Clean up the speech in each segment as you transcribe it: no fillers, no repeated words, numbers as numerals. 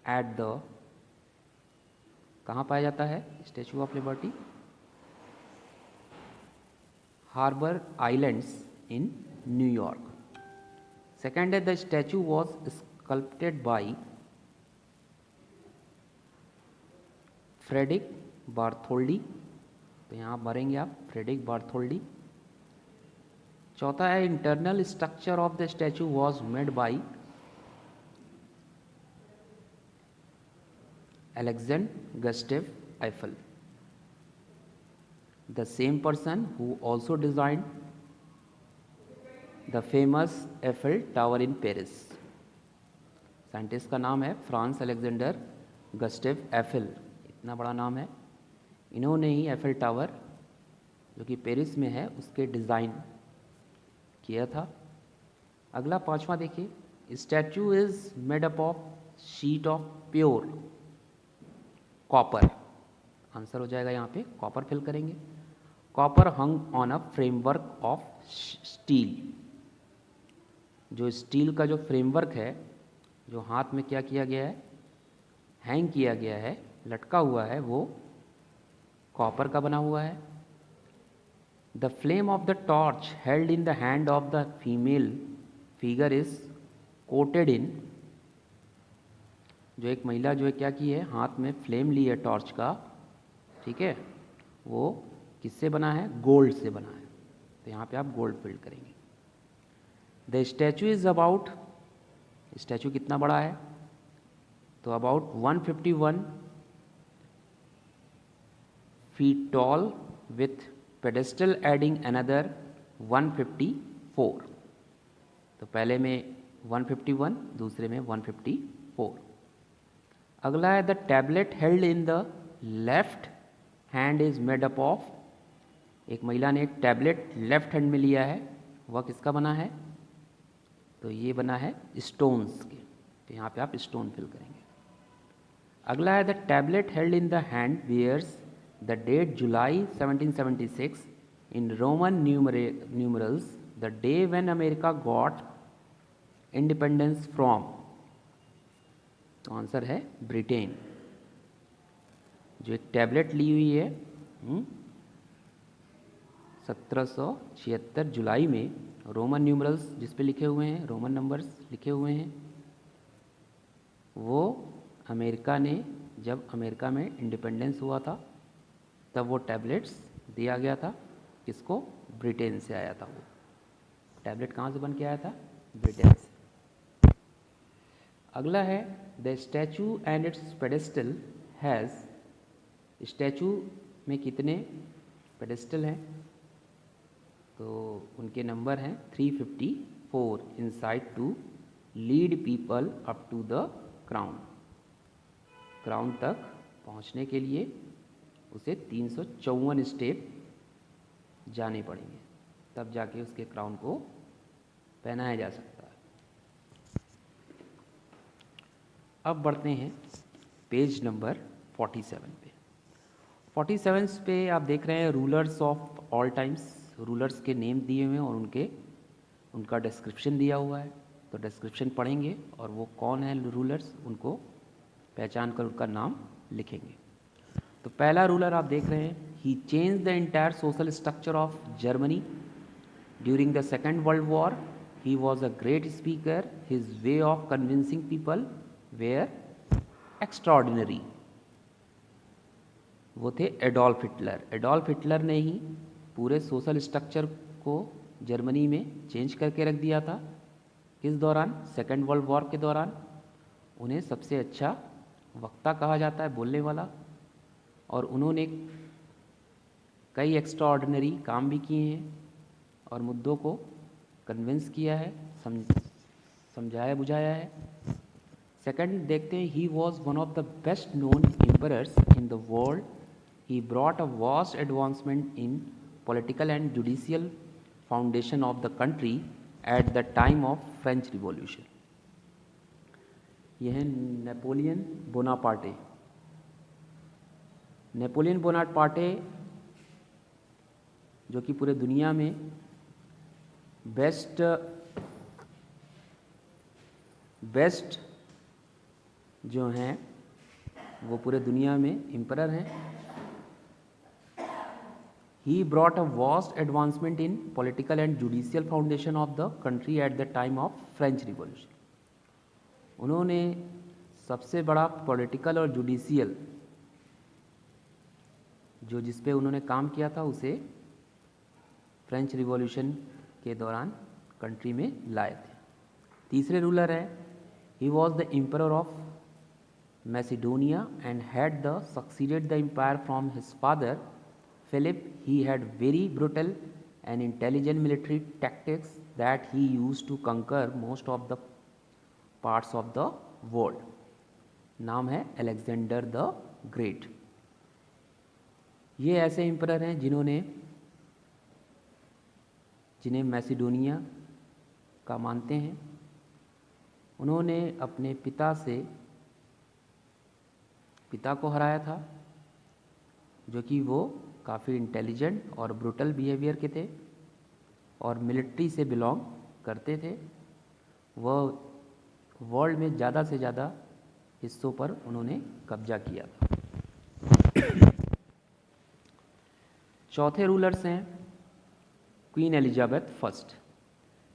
At the, कहाँ पाया जाता है statue of Liberty? Harbour islands in New York. Second है the statue was sculpted by Frederic Bartholdi, तो यहाँ भरेंगे आप फ्रेडरिक बार्थोल्डी। चौथा है internal structure of the statue was made by Alexander Gustave Eiffel, the same person who also designed the famous Eiffel Tower in Paris। Scientist का नाम है France Alexander गस्टेव Eiffel, इतना बड़ा नाम है। इन्होंने ही एफिल टावर जो कि पेरिस में है उसके डिज़ाइन किया था। अगला पांचवा देखिए, statue is made up of sheet of pure copper. Answer हो जाएगा यहाँ पे कॉपर फिल करेंगे। Copper hung on a framework of steel, जो स्टील का जो फ्रेमवर्क है, जो हाथ में क्या किया गया है, हैंग किया गया है, लटका हुआ है, वो कॉपर का बना हुआ है। The flame of the torch held in the hand of the female figure is coated in, जो एक महिला जो है क्या की है, हाथ में फ्लेम ली है टॉर्च का, ठीक है, वो किससे बना है? गोल्ड से बना है, तो यहाँ पे आप गोल्ड फिल करेंगे। The statue is about, statue कितना बड़ा है? तो about 151 feet tall with pedestal adding another 154, तो पहले में 151, दूसरे में 154। अगला है the tablet held in the left hand is made up of, एक महिला ने एक टैबलेट लेफ्ट हैंड में लिया है, वह किसका बना है? तो ये बना है स्टोन्स के, तो यहाँ पे आप स्टोन फिल करेंगे। अगला है the tablet held in the hand bears the date July 1776 in Roman numerals the day when America got independence from, तो आंसर है ब्रिटेन। जो एक टैबलेट ली हुई है 1776 जुलाई में, रोमन न्यूमरल्स जिस पे लिखे हुए हैं, रोमन नंबर्स लिखे हुए हैं, वो अमेरिका ने, जब अमेरिका में इंडिपेंडेंस हुआ था तब वो टैबलेट्स दिया गया था। किसको? ब्रिटेन से आया था वो टैबलेट। कहाँ से बन के आया था? ब्रिटेन से। अगला है the statue and its pedestal has, statue में कितने पेडेस्टल हैं? तो उनके नंबर हैं 354 inside to lead people up to the crown, crown तक पहुंचने के लिए उसे 354 स्टेप जाने पड़ेंगे, तब जाके उसके क्राउन को पहनाया जा सकता है। अब बढ़ते हैं पेज नंबर 47 पे। 47 पे आप देख रहे हैं rulers of all times, rulers के नेम दिए हुए हैं और उनका डिस्क्रिप्शन दिया हुआ है। तो डिस्क्रिप्शन पढ़ेंगे और वो कौन है रूलर्स, उनको पहचान कर उनका नाम लिखेंगे। तो पहला रूलर आप देख रहे हैं, he change the entire social structure of Germany during the second world war. He was a great speaker, his way of convincing people were extraordinary. वो थे एडोल्फ हिटलर। एडोल्फ हिटलर ने ही पूरे सोशल स्ट्रक्चर को Germany में change करके रख दिया था। किस दौरान? सेकेंड वर्ल्ड वॉर के दौरान। उन्हें सबसे अच्छा वक्ता कहा जाता है, बोलने वाला, और उन्होंने कई एक्स्ट्राऑर्डिनरी काम भी किए हैं और मुद्दों को कन्विंस किया है, समझाया बुझाया है। सेकंड देखते हैं, he was one of the best known emperors in the world. He brought a vast advancement in political and judicial foundation of the country at the time of French revolution. यह है Napoleon Bonaparte. Napoleon Bonaparte जो कि पूरे दुनिया में best जो हैं वो पूरे दुनिया में एम्परर हैं। He brought a vast advancement in political and judicial foundation of the country at the time of French Revolution. उन्होंने सबसे बड़ा पॉलिटिकल और जुडिशियल जो जिस पे उन्होंने काम किया था उसे फ्रेंच रिवॉल्यूशन के दौरान कंट्री में लाए थे। तीसरे रूलर है, he was the emperor of Macedonia and had the succeeded the empire from his father Philip. He had very brutal and intelligent military tactics that he used to conquer most of the parts of the world. नाम है Alexander the great. ये ऐसे emperor हैं जिन्हें Macedonia का मानते हैं। उन्होंने अपने पिता को हराया था, जो कि वो काफ़ी इंटेलिजेंट और ब्रूटल बिहेवियर के थे और मिलिट्री से बिलोंग करते थे। वह वर्ल्ड में ज़्यादा से ज़्यादा हिस्सों पर उन्होंने कब्जा किया था। चौथे रूलर्स हैं queen Elizabeth first.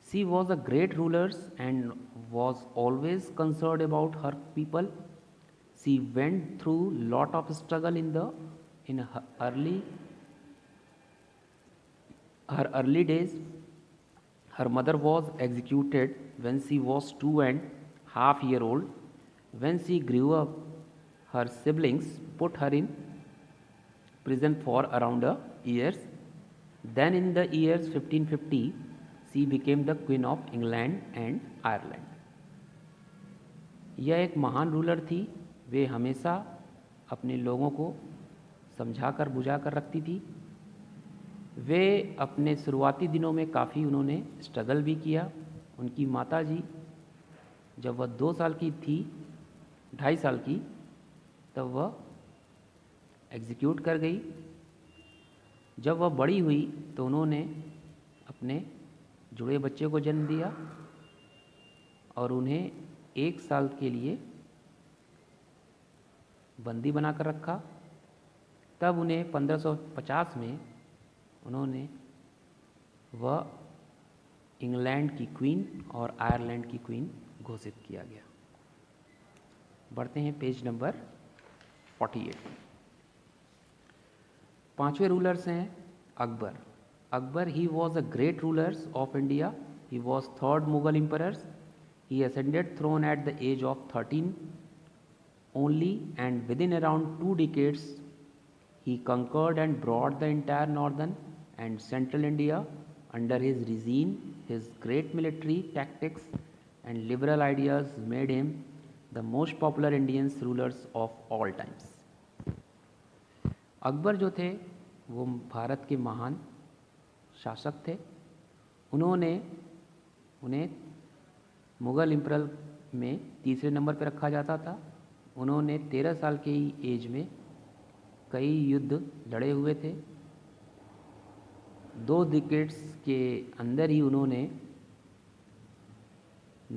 She was a great rulers and was always concerned about her people. She went through lot of struggle in her early days. Her mother was executed when she was 2.5 years old. When she grew up, her siblings put her in prison for around a year. Then in the years 1550, she became the Queen of England and Ireland. यह एक महान ruler थी। वे हमेशा अपने लोगों को समझा कर बुझा कर रखती थी। वे अपने शुरुआती दिनों में काफ़ी उन्होंने स्ट्रगल भी किया। उनकी माताजी जब वह 2 साल की थी, 2.5 साल की, तब वह एग्जीक्यूट कर गई। जब वह बड़ी हुई तो उन्होंने अपने जुड़े बच्चे को जन्म दिया और उन्हें 1 साल के लिए बंदी बनाकर रखा। तब उन्हें 1550 में वह इंग्लैंड की क्वीन और आयरलैंड की क्वीन घोषित किया गया। बढ़ते हैं पेज नंबर 48। पांचवें रूलर्स हैं Akbar. Akbar he was a great rulers of India. He was 3rd Mughal emperors. He ascended throne at the age of 13 only, and within around 2 decades he conquered and brought the entire northern and central India under his regime. His great military tactics and liberal ideas made him the most popular Indian rulers of all times. Akbar जो थे वो भारत के महान शासक थे। उन्हें Mughal emperor में तीसरे नंबर पर रखा जाता था। उन्होंने 13 साल की एज में कई युद्ध लड़े हुए थे। 2 डिकेड्स के अंदर ही उन्होंने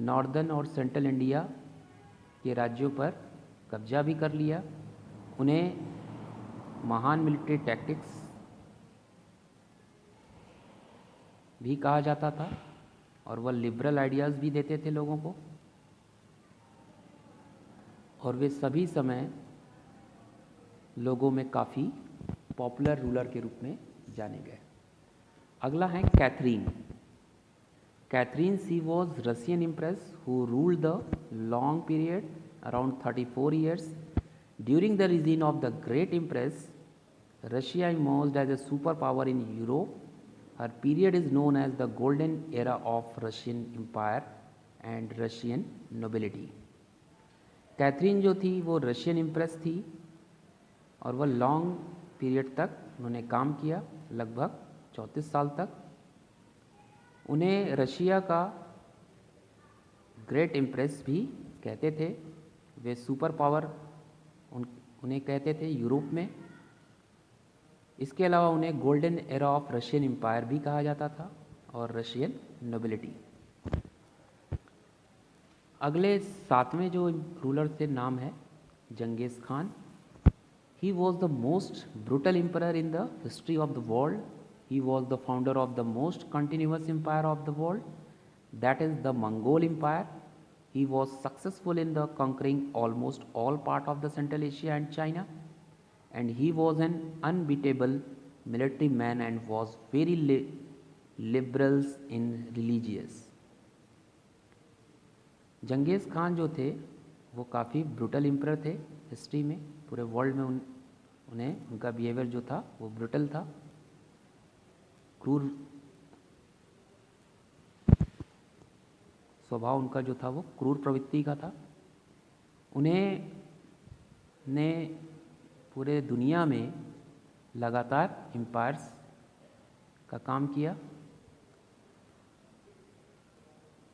नॉर्दर्न और सेंट्रल इंडिया के राज्यों पर कब्जा भी कर लिया। उन्हें महान मिलिट्री टैक्टिक्स भी कहा जाता था और वह लिबरल आइडियाज़ भी देते थे लोगों को, और वे सभी समय लोगों में काफ़ी पॉपुलर रूलर के रूप में जाने गए। अगला है Catherine. Catherine she was Russian empress who ruled the long period around 34 years. During the reign of the great empress, Russia emerged as a superpower in Europe. Her period is known as the golden era of Russian Empire and Russian nobility. Catherine जो थी वो Russian impress थी और वह long period तक उन्होंने काम किया, लगभग 34 साल तक। उन्हें रशिया का ग्रेट इम्प्रेस भी कहते थे। वे सुपर पावर उन्हें कहते थे यूरोप में। इसके अलावा उन्हें golden era of Russian empire भी कहा जाता था और रशियन नोबिलिटी। अगले 7वें जो रूलर थे नाम है जंगीज़ Khan. He was the most brutal emperor in the history of the world. He was the founder of the most continuous empire of the world, that is the Mongol Empire. He was successful in the conquering almost all part of the Central Asia and China, and he was an unbeatable military man and was very liberal in religious. जंगीज़ Khan जो थे वो काफ़ी brutal emperor थे history में, पूरे world में उन्हें उनका बिहेवियर जो था वो ब्रूटल था, क्रूर स्वभाव उनका जो था वो क्रूर प्रवृत्ति का था। उन्हें ने पूरे दुनिया में लगातार एम्पायर्स का काम किया।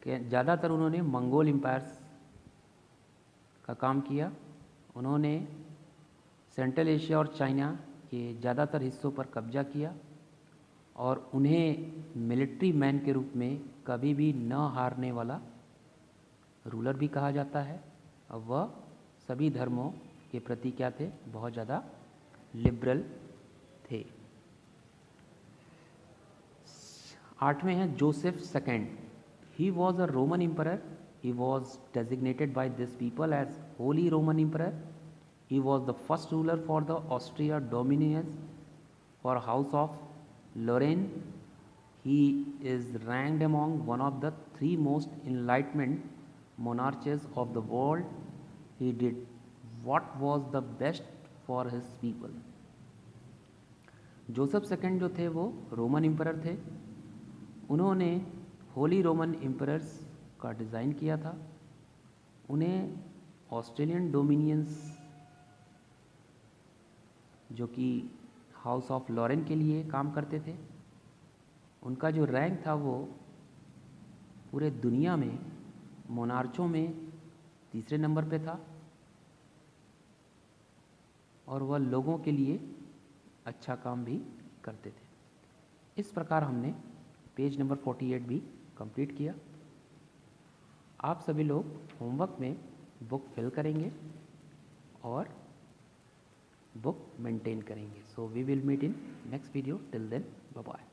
ज़्यादातर उन्होंने मंगोल एम्पायर्स का काम किया। उन्होंने सेंट्रल एशिया और चाइना के ज़्यादातर हिस्सों पर कब्जा किया और उन्हें मिलिट्री मैन के रूप में कभी भी न हारने वाला रूलर भी कहा जाता है। और वह सभी धर्मों के प्रति क्या थे, बहुत ज़्यादा लिबरल थे। 8वें हैं Joseph second. He was a Roman emperor. He was designated by these people as Holy Roman Emperor. He was the first ruler for the Austria Dominions for House of Lorraine. He is ranked among one of the 3 most enlightened monarchs of the world. He did what was the best for his people. Joseph second जो थे वो Roman emperor थे। उन्होंने Holi Roman emperors का design किया था। उन्हें Australian dominions जो कि हाउस ऑफ लॉरेन के लिए काम करते थे, उनका जो रैंक था वो पूरे दुनिया में मोनार्चों में 3रे नंबर पे था और वह लोगों के लिए अच्छा काम भी करते थे। इस प्रकार हमने पेज नंबर 48 भी कंप्लीट किया। आप सभी लोग होमवर्क में बुक फिल करेंगे और बुक मेंटेन करेंगे। So we will meet in next video. Till then bye bye.